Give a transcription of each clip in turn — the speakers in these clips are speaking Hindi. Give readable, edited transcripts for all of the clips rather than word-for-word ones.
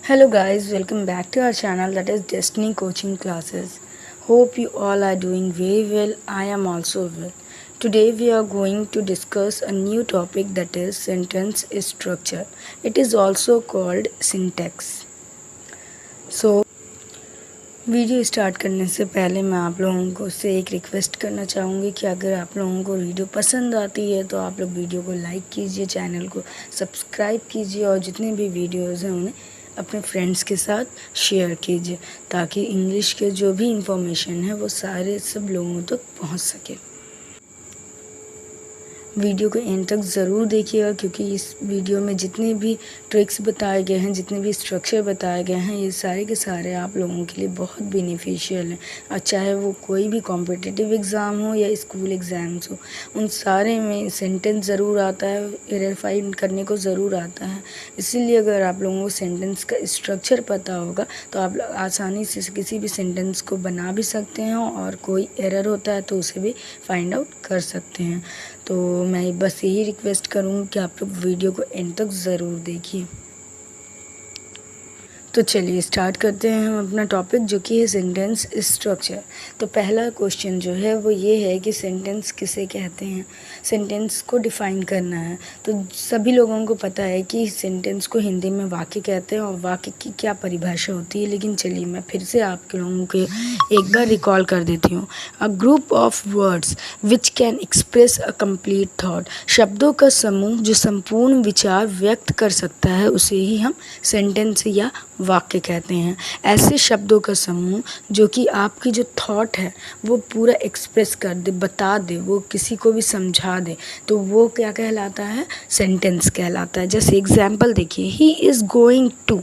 Hello guys, welcome back to our channel that is Destiny Coaching Classes. Hope you all are doing very well. I am also well. Today we are going to discuss a new topic that is sentence structure. It is also called syntax. So video start करने से पहले मैं आप लोगों को से एक रिक्वेस्ट करना चाहूँगी कि अगर आप लोगों को वीडियो पसंद आती है तो आप लोग वीडियो को लाइक कीजिए, चैनल को सब्सक्राइब कीजिए और जितने भी वीडियोज़ हैं उन्हें अपने फ्रेंड्स के साथ शेयर कीजिए ताकि इंग्लिश के जो भी इंफॉर्मेशन है वो सारे सब लोगों तक पहुंच सके। वीडियो को एंड तक ज़रूर देखिएगा क्योंकि इस वीडियो में जितने भी ट्रिक्स बताए गए हैं, जितने भी स्ट्रक्चर बताए गए हैं, ये सारे के सारे आप लोगों के लिए बहुत बेनिफिशियल हैं। और चाहे वो कोई भी कॉम्पिटिटिव एग्ज़ाम हो या स्कूल एग्ज़ाम्स हो, उन सारे में सेंटेंस ज़रूर आता है, एरर फाइंड करने को ज़रूर आता है। इसीलिए अगर आप लोगों को सेंटेंस का स्ट्रक्चर पता होगा तो आप आसानी से किसी भी सेंटेंस को बना भी सकते हैं और कोई एरर होता है तो उसे भी फाइंड आउट कर सकते हैं। तो मैं बस यही रिक्वेस्ट करूँगी कि आप लोग वीडियो को एंड तक ज़रूर देखिए। तो चलिए स्टार्ट करते हैं हम अपना टॉपिक जो कि है सेंटेंस स्ट्रक्चर। तो पहला क्वेश्चन जो है वो ये है कि सेंटेंस किसे कहते हैं। सेंटेंस को डिफ़ाइन करना है। तो सभी लोगों को पता है कि सेंटेंस को हिंदी में वाक्य कहते हैं और वाक्य की क्या परिभाषा होती है, लेकिन चलिए मैं फिर से आप लोगों को एक बार रिकॉल कर देती हूँ। A group of words which can express a complete thought. शब्दों का समूह जो संपूर्ण विचार व्यक्त कर सकता है उसे ही हम सेंटेंस या वाक्य कहते हैं। ऐसे शब्दों का समूह जो कि आपकी जो थॉट है वो पूरा एक्सप्रेस कर दे, बता दे, वो किसी को भी समझा दे, तो वो क्या कहलाता है, सेंटेंस कहलाता है। जैसे एग्जाम्पल देखिए, ही इज़ गोइंग टू।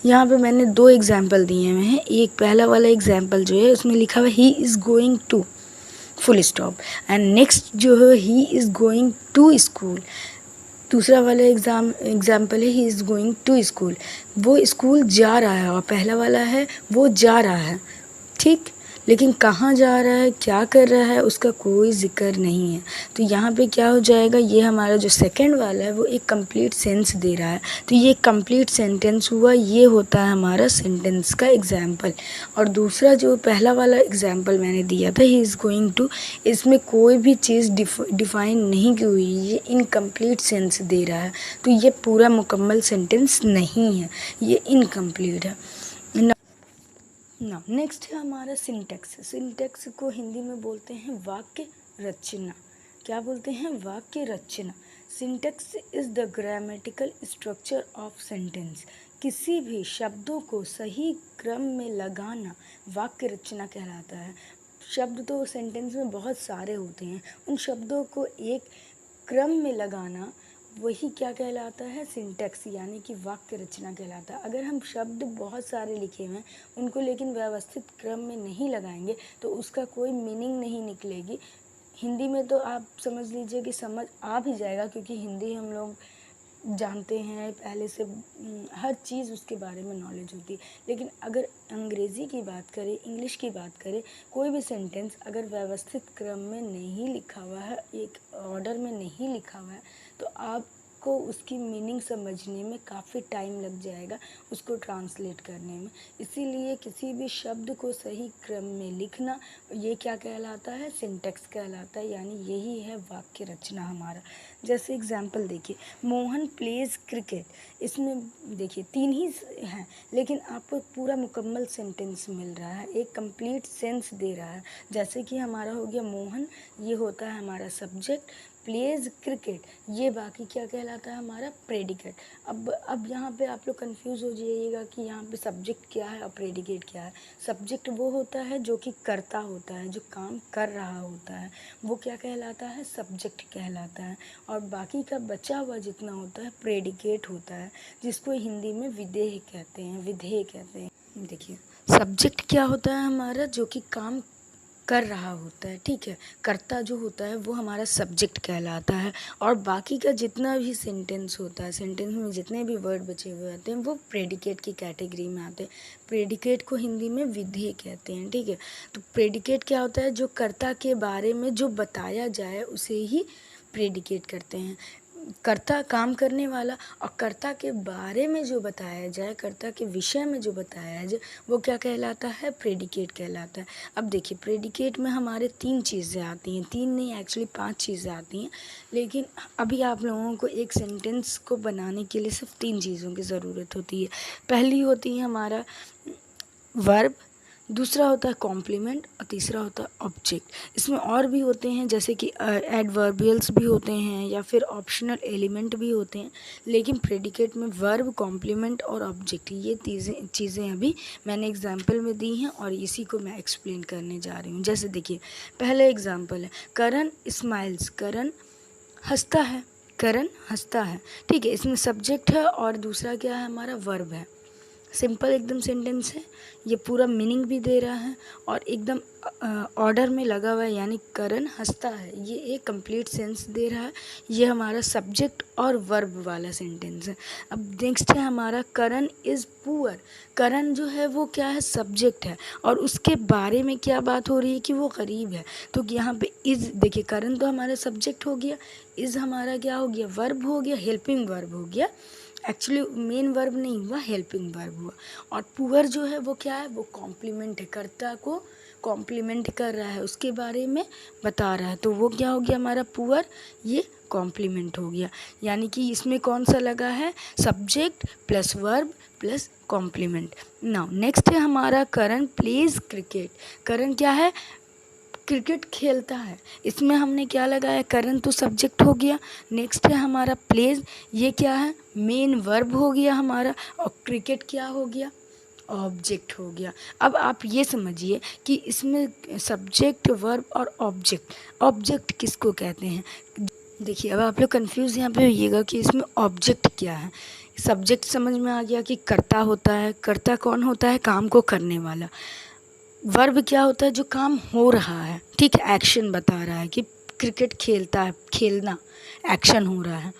यहाँ पे मैंने दो एग्जाम्पल दिए हुए हैं। एक पहला वाला एग्जाम्पल जो है उसमें लिखा हुआ he is going to full stop, and next जो है he is going to school. दूसरा वाला एग्जाम्पल है he is going to school, वो स्कूल जा रहा है, और पहला वाला है वो जा रहा है, ठीक, लेकिन कहाँ जा रहा है, क्या कर रहा है, उसका कोई ज़िक्र नहीं है। तो यहाँ पे क्या हो जाएगा, ये हमारा जो सेकंड वाला है वो एक कंप्लीट सेंस दे रहा है। तो ये कंप्लीट सेंटेंस हुआ, ये होता है हमारा सेंटेंस का एग्जाम्पल। और दूसरा जो पहला वाला एग्जाम्पल मैंने दिया था ही इज़ गोइंग टू, इसमें कोई भी चीज़ डिफ़ाइन नहीं की हुई, ये इनकम्प्लीट सेंस दे रहा है। तो ये पूरा मुकम्मल सेंटेंस नहीं है, ये इनकम्प्लीट है ना। नेक्स्ट है हमारा सिंटैक्स। सिंटैक्स को हिंदी में बोलते हैं वाक्य रचना। क्या बोलते हैं, वाक्य रचना। Syntax is the grammatical structure of sentence. किसी भी शब्दों को सही क्रम में लगाना वाक्य रचना कहलाता है। शब्द तो सेंटेंस में बहुत सारे होते हैं, उन शब्दों को एक क्रम में लगाना वही क्या कहलाता है, सिंटैक्स, यानी कि वाक्य रचना कहलाता है। अगर हम शब्द बहुत सारे लिखे हुए हैं, उनको लेकिन व्यवस्थित क्रम में नहीं लगाएंगे तो उसका कोई मीनिंग नहीं निकलेगी। हिंदी में तो आप समझ लीजिए कि समझ आ भी जाएगा क्योंकि हिंदी हम लोग जानते हैं पहले से, हर चीज़ उसके बारे में नॉलेज होती है। लेकिन अगर अंग्रेज़ी की बात करें, इंग्लिश की बात करें, कोई भी सेंटेंस अगर व्यवस्थित क्रम में नहीं लिखा हुआ है, एक ऑर्डर में नहीं लिखा हुआ है, तो आपको उसकी मीनिंग समझने में काफ़ी टाइम लग जाएगा, उसको ट्रांसलेट करने में। इसीलिए किसी भी शब्द को सही क्रम में लिखना, ये क्या कहलाता है, सिंटैक्स कहलाता है, यानी यही है वाक्य रचना हमारा। जैसे एग्जाम्पल देखिए, मोहन प्लेज क्रिकेट। इसमें देखिए तीन ही हैं, लेकिन आपको पूरा मुकम्मल सेंटेंस मिल रहा है, एक कंप्लीट सेंस दे रहा है। जैसे कि हमारा हो गया मोहन, ये होता है हमारा सब्जेक्ट, प्लेज क्रिकेट ये बाकी क्या कहलाता है, हमारा प्रेडिकेट। अब यहाँ पे आप लोग कंफ्यूज हो जाइएगा कि यहाँ पे सब्जेक्ट क्या है और प्रेडिकेट क्या है। सब्जेक्ट वो होता है जो कि करता होता है, जो काम कर रहा होता है, वो क्या कहलाता है, सब्जेक्ट कहलाता है। और बाकी का बचा हुआ जितना होता है प्रेडिकेट होता है, जिसको हिंदी में विधेय कहते हैं, विधेय कहते हैं। देखिए सब्जेक्ट क्या होता है हमारा, जो कि काम कर रहा होता है, ठीक है, कर्ता जो होता है वो हमारा सब्जेक्ट कहलाता है। और बाकी का जितना भी सेंटेंस होता है, सेंटेंस में जितने भी वर्ड बचे हुए होते हैं वो प्रेडिकेट की कैटेगरी में आते हैं। प्रेडिकेट को हिंदी में विधेय कहते हैं, ठीक है। तो प्रेडिकेट क्या होता है, जो कर्ता के बारे में जो बताया जाए उसे ही प्रेडिकेट करते हैं। कर्ता काम करने वाला, और कर्ता के बारे में जो बताया जाए, कर्ता के विषय में जो बताया जाए, वो क्या कहलाता है? प्रेडिकेट कहलाता है। अब देखिए, प्रेडिकेट में हमारे 3 चीज़ें आती हैं, 3 नहीं एक्चुअली 5 चीज़ें आती हैं, लेकिन अभी आप लोगों को एक सेंटेंस को बनाने के लिए सिर्फ 3 चीज़ों की ज़रूरत होती है। पहली होती है हमारा वर्ब, दूसरा होता है कॉम्प्लीमेंट, और तीसरा होता है ऑब्जेक्ट। इसमें और भी होते हैं, जैसे कि एडवर्बियल्स भी होते हैं या फिर ऑप्शनल एलिमेंट भी होते हैं, लेकिन प्रेडिकेट में वर्ब, कॉम्प्लीमेंट और ऑब्जेक्ट, ये चीज़ें अभी मैंने एग्जाम्पल में दी हैं और इसी को मैं एक्सप्लेन करने जा रही हूँ। जैसे देखिए, पहला एग्जाम्पल है करण स्माइल्स, करण हंसता है, करण हंसता है, ठीक है। इसमें सब्जेक्ट है और दूसरा क्या है? हमारा वर्ब है। सिंपल एकदम सेंटेंस है, ये पूरा मीनिंग भी दे रहा है और एकदम ऑर्डर में लगा हुआ है, यानी करण हंसता है, ये एक कंप्लीट सेंस दे रहा है। ये हमारा सब्जेक्ट और वर्ब वाला सेंटेंस है। अब नेक्स्ट है हमारा करण इज़ पुअर। करण जो है वो क्या है? सब्जेक्ट है, और उसके बारे में क्या बात हो रही है? कि वो गरीब है। तो यहाँ पे इज़, देखिए करण तो हमारा सब्जेक्ट हो गया, इज़ हमारा क्या हो गया? वर्ब हो गया, हेल्पिंग वर्ब हो गया। एक्चुअली मेन वर्ब नहीं हुआ, हेल्पिंग वर्ब हुआ। और पुअर जो है वो क्या है? वो कॉम्प्लीमेंट है, कर्ता को कॉम्प्लीमेंट कर रहा है, उसके बारे में बता रहा है, तो वो क्या हो गया हमारा? पुअर, ये कॉम्प्लीमेंट हो गया। यानी कि इसमें कौन सा लगा है? Subject plus verb plus complement. Now next है हमारा करण प्लेज क्रिकेट। करण क्या है? क्रिकेट खेलता है। इसमें हमने क्या लगाया? करण तो सब्जेक्ट हो गया। नेक्स्ट है हमारा प्लेज, ये क्या है? मेन वर्ब हो गया हमारा, और क्रिकेट क्या हो गया? ऑब्जेक्ट हो गया। अब आप ये समझिए कि इसमें सब्जेक्ट, वर्ब और ऑब्जेक्ट, ऑब्जेक्ट किसको कहते हैं? देखिए, अब आप लोग कंफ्यूज यहाँ पे होइएगा कि इसमें ऑब्जेक्ट क्या है। सब्जेक्ट समझ में आ गया कि कर्ता होता है, कर्ता कौन होता है? काम को करने वाला। वर्ब क्या होता है? जो काम हो रहा है, ठीक है, एक्शन बता रहा है कि क्रिकेट खेलता है, खेलना, एक्शन हो रहा है।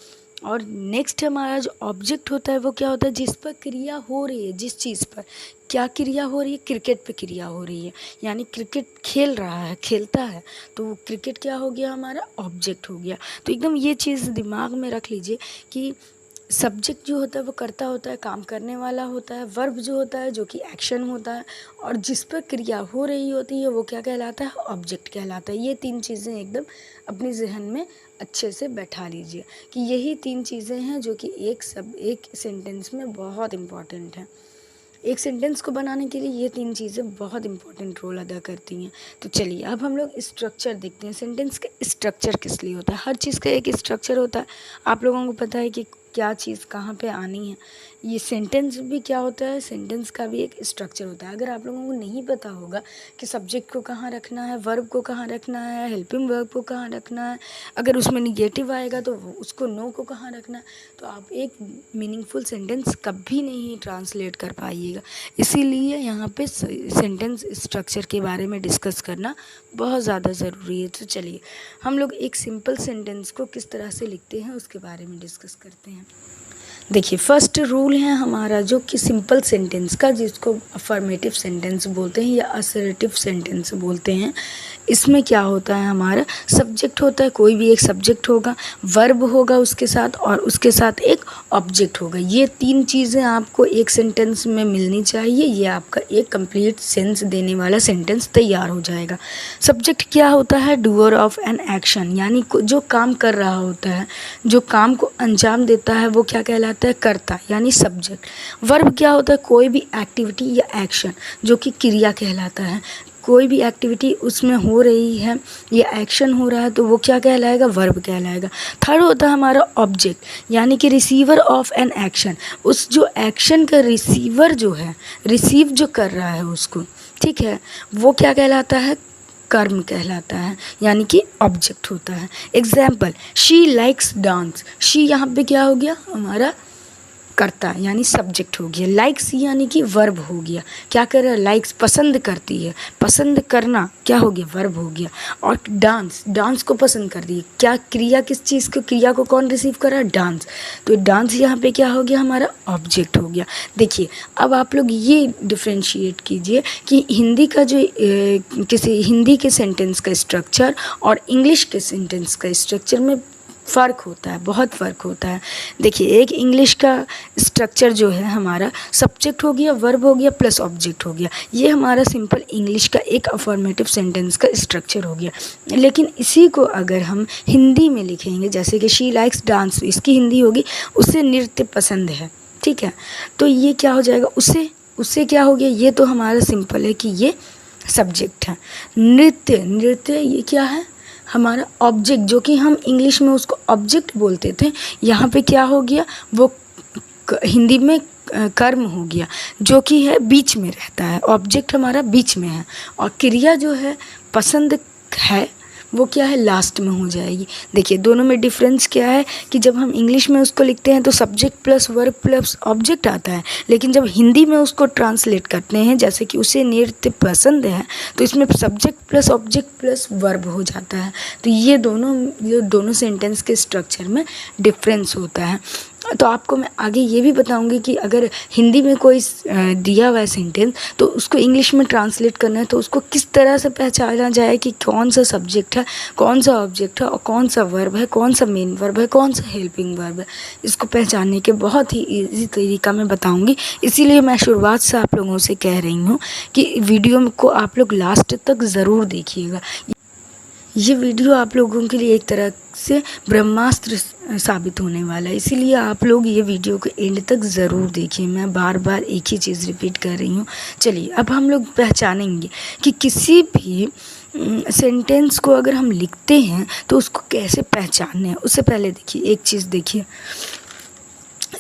और नेक्स्ट हमारा जो ऑब्जेक्ट होता है वो क्या होता है? जिस पर क्रिया हो रही है, जिस चीज़ पर क्या क्रिया हो रही है? क्रिकेट पे क्रिया हो रही है, यानी क्रिकेट खेल रहा है, खेलता है, तो वो क्रिकेट क्या हो गया? हमारा ऑब्जेक्ट हो गया। तो एकदम ये चीज़ दिमाग में रख लीजिए कि सब्जेक्ट जो होता है वो कर्ता होता है, काम करने वाला होता है। वर्ब जो होता है जो कि एक्शन होता है, और जिस पर क्रिया हो रही होती है वो क्या कहलाता है? ऑब्जेक्ट कहलाता है। ये 3 चीज़ें एकदम अपने जहन में अच्छे से बैठा लीजिए कि यही 3 चीज़ें हैं जो कि एक सेंटेंस में बहुत इम्पॉर्टेंट है। एक सेंटेंस को बनाने के लिए ये 3 चीज़ें बहुत इंपॉर्टेंट रोल अदा करती हैं। तो चलिए अब हम लोग स्ट्रक्चर देखते हैं। सेंटेंस का स्ट्रक्चर किस लिए होता है? हर चीज़ का एक स्ट्रक्चर होता है। आप लोगों को पता है कि क्या चीज़ कहाँ पे आनी है। ये सेंटेंस भी क्या होता है? सेंटेंस का भी एक स्ट्रक्चर होता है। अगर आप लोगों को नहीं पता होगा कि सब्जेक्ट को कहाँ रखना है, वर्ब को कहाँ रखना है, हेल्पिंग वर्ब को कहाँ रखना है, अगर उसमें निगेटिव आएगा तो उसको नो को कहाँ रखना है, तो आप एक मीनिंगफुल सेंटेंस कभी नहीं ट्रांसलेट कर पाइएगा। इसीलिए यहाँ पे सेंटेंस स्ट्रक्चर के बारे में डिस्कस करना बहुत ज़्यादा ज़रूरी है। तो चलिए हम लोग एक सिंपल सेंटेंस को किस तरह से लिखते हैं उसके बारे में डिस्कस करते हैं। देखिए, फर्स्ट रूल है हमारा जो कि सिंपल सेंटेंस का, जिसको अफर्मेटिव सेंटेंस बोलते हैं या असर्टिव सेंटेंस बोलते हैं। इसमें क्या होता है? हमारा सब्जेक्ट होता है, कोई भी एक सब्जेक्ट होगा, वर्ब होगा उसके साथ, और उसके साथ एक ऑब्जेक्ट होगा। ये 3 चीज़ें आपको एक सेंटेंस में मिलनी चाहिए। ये आपका एक कंप्लीट सेंस देने वाला सेंटेंस तैयार हो जाएगा। सब्जेक्ट क्या होता है? डूअर ऑफ एन एक्शन, यानी जो काम कर रहा होता है, जो काम को अंजाम देता है, वो क्या कहलाता है? कर्ता, यानी सब्जेक्ट। वर्ब क्या होता है? कोई भी एक्टिविटी या एक्शन, जो कि क्रिया कहलाता है। कोई भी एक्टिविटी उसमें हो रही है या एक्शन हो रहा है तो वो क्या कहलाएगा? वर्ब कहलाएगा। थर्ड होता है हमारा ऑब्जेक्ट, यानी कि रिसीवर ऑफ एन एक्शन, उस जो एक्शन का रिसीवर जो है, रिसीव जो कर रहा है उसको, ठीक है, वो क्या कहलाता है? कर्म कहलाता है, यानी कि ऑब्जेक्ट होता है। Example, she likes dance. She यहाँ पे क्या हो गया? हमारा करता, यानी सब्जेक्ट हो गया। लाइक्स यानी कि वर्ब हो गया। क्या कर रहा है? लाइक्स, पसंद करती है, पसंद करना क्या हो गया? वर्ब हो गया। और डांस, डांस को पसंद कर दी, क्या क्रिया, किस चीज़ को, क्रिया को कौन रिसीव कर रहा है? डांस। तो डांस यहाँ पे क्या हो गया? हमारा ऑब्जेक्ट हो गया। देखिए, अब आप लोग ये डिफ्रेंशिएट कीजिए कि हिंदी का जो किसी हिंदी के सेंटेंस का स्ट्रक्चर और इंग्लिश के सेंटेंस का स्ट्रक्चर में फ़र्क होता है, बहुत फ़र्क होता है। देखिए, एक इंग्लिश का स्ट्रक्चर जो है हमारा सब्जेक्ट हो गया, वर्ब हो गया, प्लस ऑब्जेक्ट हो गया। ये हमारा सिंपल इंग्लिश का एक अफर्मेटिव सेंटेंस का स्ट्रक्चर हो गया। लेकिन इसी को अगर हम हिंदी में लिखेंगे, जैसे कि शी लाइक्स डांस, इसकी हिंदी होगी उसे नृत्य पसंद है, ठीक है। तो ये क्या हो जाएगा, उससे क्या हो गया, ये तो हमारा सिंपल है कि ये सब्जेक्ट है। नृत्य ये क्या है, हमारा ऑब्जेक्ट, जो कि हम इंग्लिश में उसको ऑब्जेक्ट बोलते थे, यहाँ पे क्या हो गया, वो हिंदी में कर्म हो गया, जो कि है बीच में रहता है। ऑब्जेक्ट हमारा बीच में है, और क्रिया जो है पसंद है वो क्या है, लास्ट में हो जाएगी। देखिए, दोनों में डिफरेंस क्या है कि जब हम इंग्लिश में उसको लिखते हैं तो subject plus verb plus object आता है, लेकिन जब हिंदी में उसको ट्रांसलेट करते हैं, जैसे कि उसे नृत्य पसंद है, तो इसमें subject plus object plus verb हो जाता है। तो ये दोनों सेंटेंस के स्ट्रक्चर में डिफरेंस होता है। तो आपको मैं आगे ये भी बताऊंगी कि अगर हिंदी में कोई दिया हुआ है सेंटेंस, तो उसको इंग्लिश में ट्रांसलेट करना है तो उसको किस तरह से पहचाना जाए कि कौन सा सब्जेक्ट है, कौन सा ऑब्जेक्ट है, और कौन सा वर्ब है, कौन सा मेन वर्ब है, कौन सा हेल्पिंग वर्ब है। इसको पहचानने के बहुत ही ईजी तरीका मैं बताऊंगी। इसीलिए मैं शुरुआत से आप लोगों से कह रही हूँ कि वीडियो को आप लोग लास्ट तक ज़रूर देखिएगा। ये वीडियो आप लोगों के लिए एक तरह से ब्रह्मास्त्र साबित होने वाला है, इसीलिए आप लोग ये वीडियो को एंड तक ज़रूर देखिए। मैं बार बार एक ही चीज़ रिपीट कर रही हूँ। चलिए, अब हम लोग पहचानेंगे कि किसी भी सेंटेंस को अगर हम लिखते हैं तो उसको कैसे पहचानना है। उससे पहले देखिए एक चीज़, देखिए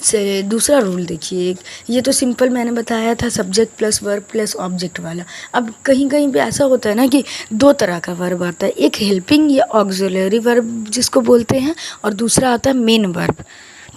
से दूसरा रूल देखिए। एक ये तो सिंपल मैंने बताया था, subject plus verb plus object वाला। अब कहीं कहीं पे ऐसा होता है ना कि दो तरह का वर्ब आता है, एक हेल्पिंग या ऑक्सिलरी वर्ब जिसको बोलते हैं, और दूसरा आता है मेन वर्ब,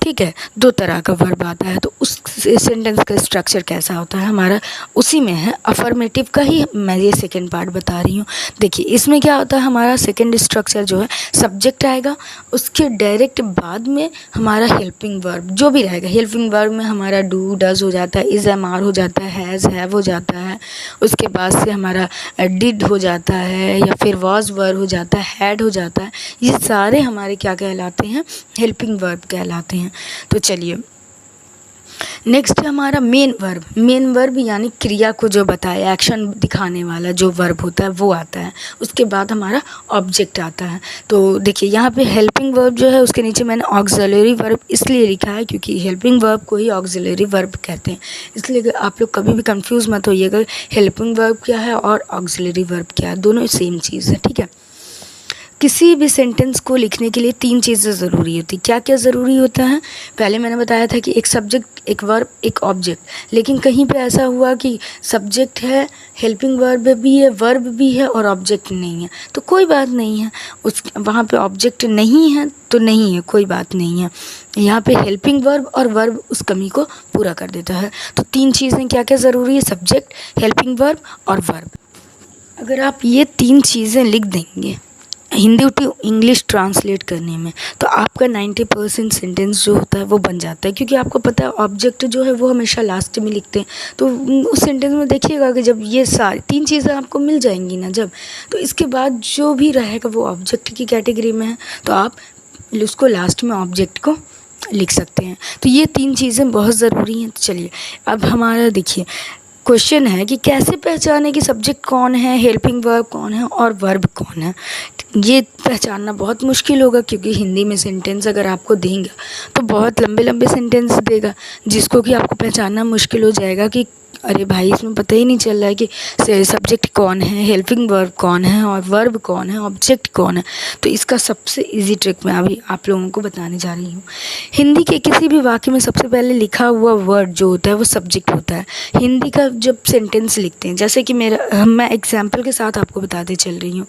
ठीक है। दो तरह का वर्ब आता है। तो उस सेंटेंस का स्ट्रक्चर कैसा होता है हमारा, उसी में है। अफर्मेटिव का ही मैं ये सेकंड पार्ट बता रही हूँ। देखिए, इसमें क्या होता है, हमारा सेकंड स्ट्रक्चर जो है, सब्जेक्ट आएगा, उसके डायरेक्ट बाद में हमारा हेल्पिंग वर्ब जो भी रहेगा। हेल्पिंग वर्ब में हमारा डू डज हो जाता है, इज़ एम आर हो जाता है, हैज़ हैव हो जाता है, उसके बाद से हमारा डिड हो जाता है, या फिर वॉज वर्ब हो जाता है, हैड हो जाता है। ये सारे हमारे क्या कहलाते हैं, हेल्पिंग वर्ब कहलाते हैं। तो चलिए, नेक्स्ट है हमारा मेन वर्ब। मेन वर्ब यानी क्रिया को जो बताया, एक्शन दिखाने वाला जो वर्ब होता है वो आता है। उसके बाद हमारा ऑब्जेक्ट आता है। तो देखिए, यहाँ पे हेल्पिंग वर्ब जो है उसके नीचे मैंने ऑक्सिलरी वर्ब इसलिए लिखा है क्योंकि हेल्पिंग वर्ब को ही ऑक्सिलरी वर्ब कहते हैं। इसलिए आप लोग कभी भी कंफ्यूज मत होइएगा, हेल्पिंग वर्ब क्या है और ऑक्सिलरी वर्ब क्या है, दोनों सेम चीज़ है, ठीक है। किसी भी सेंटेंस को लिखने के लिए तीन चीज़ें ज़रूरी होती। क्या क्या ज़रूरी होता है, पहले मैंने बताया था कि एक सब्जेक्ट, एक वर्ब, एक ऑब्जेक्ट। लेकिन कहीं पे ऐसा हुआ कि सब्जेक्ट है, हेल्पिंग वर्ब भी है, वर्ब भी है और ऑब्जेक्ट नहीं है, तो कोई बात नहीं है। उस वहाँ पे ऑब्जेक्ट नहीं है तो नहीं है, कोई बात नहीं है। यहाँ पे हेल्पिंग वर्ब और वर्ब उस कमी को पूरा कर देता है। तो तीन चीज़ें क्या क्या ज़रूरी है, सब्जेक्ट, हेल्पिंग वर्ब और वर्ब। अगर आप ये तीन चीज़ें लिख देंगे हिंदी टू इंग्लिश ट्रांसलेट करने में, तो आपका 90% सेंटेंस जो होता है वो बन जाता है। क्योंकि आपको पता है ऑब्जेक्ट जो है वो हमेशा लास्ट में लिखते हैं। तो उस सेंटेंस में देखिएगा कि जब ये सारी तीन चीज़ें आपको मिल जाएंगी ना, जब, तो इसके बाद जो भी रहेगा वो ऑब्जेक्ट की कैटेगरी में है, तो आप उसको लास्ट में ऑब्जेक्ट को लिख सकते हैं। तो ये तीन चीज़ें बहुत ज़रूरी हैं। तो चलिए, अब हमारा देखिए क्वेश्चन है कि कैसे पहचाने कि सब्जेक्ट कौन है, हेल्पिंग वर्ब कौन है और वर्ब कौन है। ये पहचानना बहुत मुश्किल होगा क्योंकि हिंदी में सेंटेंस अगर आपको देंगे तो बहुत लंबे लंबे सेंटेंस देगा, जिसको कि आपको पहचानना मुश्किल हो जाएगा कि अरे भाई, इसमें पता ही नहीं चल रहा है कि सब्जेक्ट कौन है, हेल्पिंग वर्ब कौन है और वर्ब कौन है, ऑब्जेक्ट कौन है। तो इसका सबसे इजी ट्रिक मैं अभी आप लोगों को बताने जा रही हूँ। हिंदी के किसी भी वाक्य में सबसे पहले लिखा हुआ वर्ड जो होता है वो सब्जेक्ट होता है। हिंदी का जब सेंटेंस लिखते हैं, जैसे कि मैं एग्जाम्पल के साथ आपको बताते चल रही हूँ,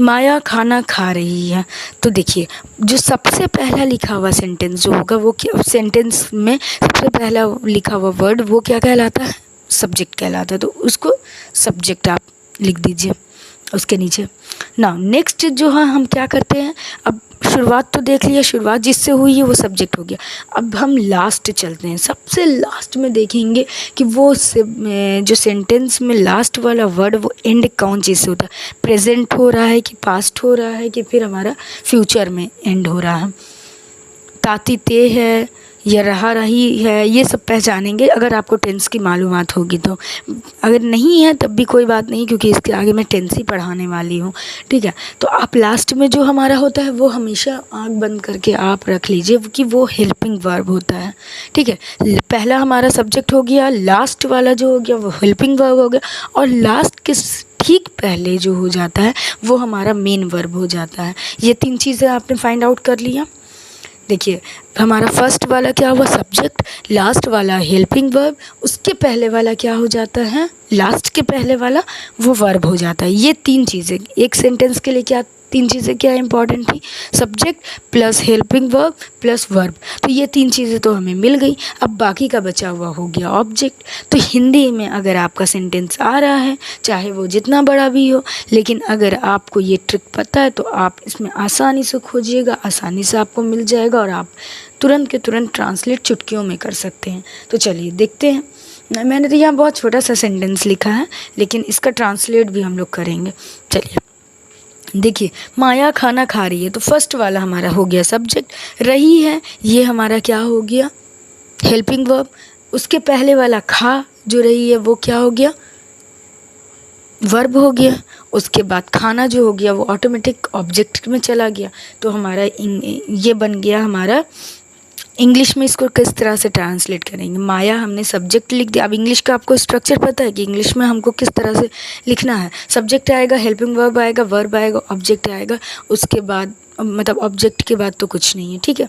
माया खाना खा रही है। तो देखिए, जो सबसे पहला लिखा हुआ सेंटेंस जो होगा वो क्या, सेंटेंस में सबसे पहला लिखा हुआ वर्ड वो क्या कहलाता है, सब्जेक्ट कहलाता है। तो उसको सब्जेक्ट आप लिख दीजिए उसके नीचे। नाउ नेक्स्ट जो है हम क्या करते हैं, अब शुरुआत तो देख लिया, शुरुआत जिससे हुई है वो सब्जेक्ट हो गया। अब हम लास्ट चलते हैं, सबसे लास्ट में देखेंगे कि वो जो सेंटेंस में लास्ट वाला वर्ड वो एंड कौन चीज़ से होता है, प्रेजेंट हो रहा है कि पास्ट हो रहा है कि फिर हमारा फ्यूचर में एंड हो रहा है। ताती ते है या रहा रही है, ये सब पहचानेंगे अगर आपको टेंस की मालूमात होगी तो। अगर नहीं है तब भी कोई बात नहीं, क्योंकि इसके आगे मैं टेंस ही पढ़ाने वाली हूँ, ठीक है। तो आप लास्ट में जो हमारा होता है वो हमेशा आँख बंद करके आप रख लीजिए कि वो हेल्पिंग वर्ब होता है, ठीक है। पहला हमारा सब्जेक्ट हो गया, लास्ट वाला जो हो गया वो हेल्पिंग वर्ब हो गया, और लास्ट के ठीक पहले जो हो जाता है वो हमारा मेन वर्ब हो जाता है। ये 3 चीज़ें आपने फाइंड आउट कर लिया। देखिए हमारा फर्स्ट वाला क्या हुआ, सब्जेक्ट, लास्ट वाला हेल्पिंग वर्ब, उसके पहले वाला क्या हो जाता है, लास्ट के पहले वाला वो वर्ब हो जाता है। ये 3 चीज़ें एक सेंटेंस के लिए क्या 3 चीज़ें क्या इंपॉर्टेंट थी, subject plus helping verb plus verb. तो ये 3 चीज़ें तो हमें मिल गई। अब बाकी का बचा हुआ हो गया ऑब्जेक्ट। तो हिंदी में अगर आपका सेंटेंस आ रहा है, चाहे वो जितना बड़ा भी हो, लेकिन अगर आपको ये ट्रिक पता है तो आप इसमें आसानी से खोजिएगा, आसानी से आपको मिल जाएगा और आप तुरंत के तुरंत ट्रांसलेट चुटकियों में कर सकते हैं। तो चलिए देखते हैं। मैंने तो यहाँ बहुत छोटा सा सेंटेंस लिखा है, लेकिन इसका ट्रांसलेट भी हम लोग करेंगे। चलिए देखिए, माया खाना खा रही है, तो फर्स्ट वाला हमारा हो गया सब्जेक्ट, रही है ये हमारा क्या हो गया, हेल्पिंग वर्ब। उसके पहले वाला खा जो रही है वो क्या हो गया, वर्ब हो गया। उसके बाद खाना जो हो गया वो ऑटोमेटिक ऑब्जेक्ट में चला गया। तो हमारा ये बन गया हमारा। इंग्लिश में इसको किस तरह से ट्रांसलेट करेंगे, माया हमने सब्जेक्ट लिख दिया। अब इंग्लिश का आपको स्ट्रक्चर पता है कि इंग्लिश में हमको किस तरह से लिखना है, सब्जेक्ट आएगा, हेल्पिंग वर्ब आएगा, वर्ब आएगा, ऑब्जेक्ट आएगा, उसके बाद मतलब ऑब्जेक्ट के बाद तो कुछ नहीं है, ठीक है।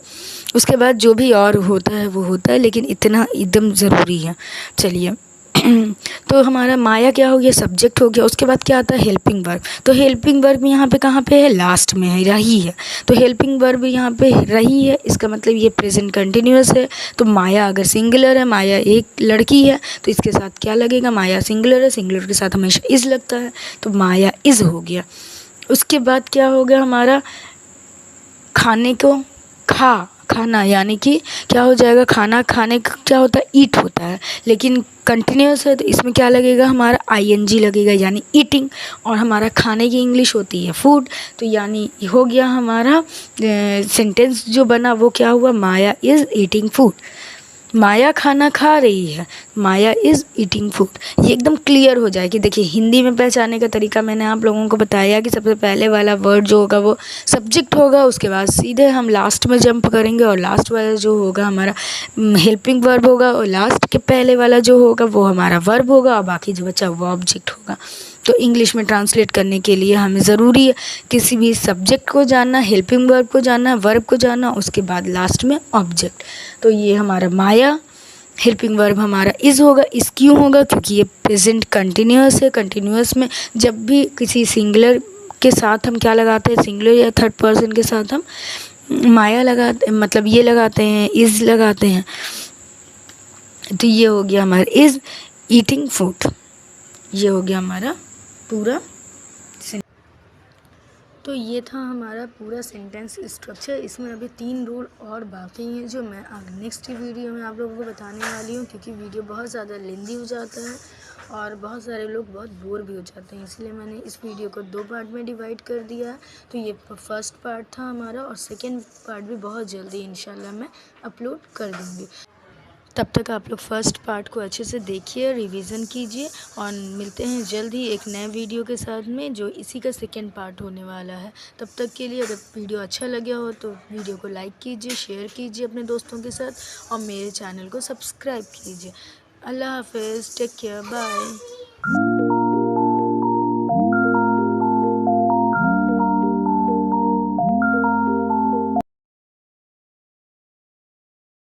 उसके बाद जो भी और होता है वो होता है, लेकिन इतना एकदम ज़रूरी है। चलिए तो हमारा माया क्या हो गया, सब्जेक्ट हो गया। उसके बाद क्या आता है, हेल्पिंग वर्ब। तो हेल्पिंग वर्ब यहाँ पे कहाँ पे है, लास्ट में है, रही है। तो हेल्पिंग वर्ब यहाँ पे रही है, इसका मतलब ये प्रेजेंट कंटिन्यूअस है। तो माया अगर सिंगुलर है, माया एक लड़की है, तो इसके साथ क्या लगेगा, माया सिंगुलर है, सिंगुलर के साथ हमेशा इज़ लगता है, तो माया इज़ हो गया। उसके बाद क्या हो गया हमारा, खाने को खाना, यानी कि क्या हो जाएगा, खाना खाने का क्या होता है, ईट होता है, लेकिन कंटिन्यूस है तो इसमें क्या लगेगा, हमारा आईएनजी लगेगा, यानी ईटिंग। और हमारा खाने की इंग्लिश होती है फूड। तो यानी हो गया हमारा सेंटेंस जो बना वो क्या हुआ, माया इज़ ईटिंग फूड। माया खाना खा रही है, माया इज़ ईटिंग फूड। ये एकदम क्लियर हो जाए कि देखिए हिंदी में पहचानने का तरीका मैंने आप लोगों को बताया कि सबसे पहले वाला वर्ड जो होगा वो सब्जेक्ट होगा, उसके बाद सीधे हम लास्ट में जंप करेंगे और लास्ट वाला जो होगा हमारा हेल्पिंग वर्ब होगा, और लास्ट के पहले वाला जो होगा वो हमारा वर्ब होगा, और बाकी जो बचा वो ऑब्जेक्ट होगा। तो इंग्लिश में ट्रांसलेट करने के लिए हमें ज़रूरी है किसी भी सब्जेक्ट को जानना, हेल्पिंग वर्ब को जानना, वर्ब को जानना, उसके बाद लास्ट में ऑब्जेक्ट। तो ये हमारा माया, हेल्पिंग वर्ब हमारा इज़ होगा। इज़ क्यों होगा, क्योंकि ये प्रेजेंट कंटिन्यूअस है। कंटिन्यूअस में जब भी किसी सिंगुलर के साथ हम क्या लगाते हैं, सिंगुलर या थर्ड पर्सन के साथ हम माया लगाते, मतलब ये लगाते हैं, इज़ लगाते हैं। तो ये हो गया हमारा इज़ ईटिंग फूड, ये हो गया हमारा पूरा। तो ये था हमारा पूरा सेंटेंस स्ट्रक्चर। इसमें अभी 3 रूल और बाकी हैं जो मैं नेक्स्ट वीडियो में आप लोगों को बताने वाली हूँ, क्योंकि वीडियो बहुत ज़्यादा लेंदी हो जाता है और बहुत सारे लोग बहुत बोर भी हो जाते हैं, इसलिए मैंने इस वीडियो को 2 पार्ट में डिवाइड कर दिया है। तो ये फर्स्ट पार्ट था हमारा, और सेकेंड पार्ट भी बहुत जल्दी इंशाल्लाह मैं अपलोड कर दूँगी। तब तक आप लोग फर्स्ट पार्ट को अच्छे से देखिए, रिवीजन कीजिए, और मिलते हैं जल्द ही एक नए वीडियो के साथ में जो इसी का सेकेंड पार्ट होने वाला है। तब तक के लिए अगर वीडियो अच्छा लगा हो तो वीडियो को लाइक कीजिए, शेयर कीजिए अपने दोस्तों के साथ, और मेरे चैनल को सब्सक्राइब कीजिए। अल्लाह हाफिज़, टेक केयर, बाय।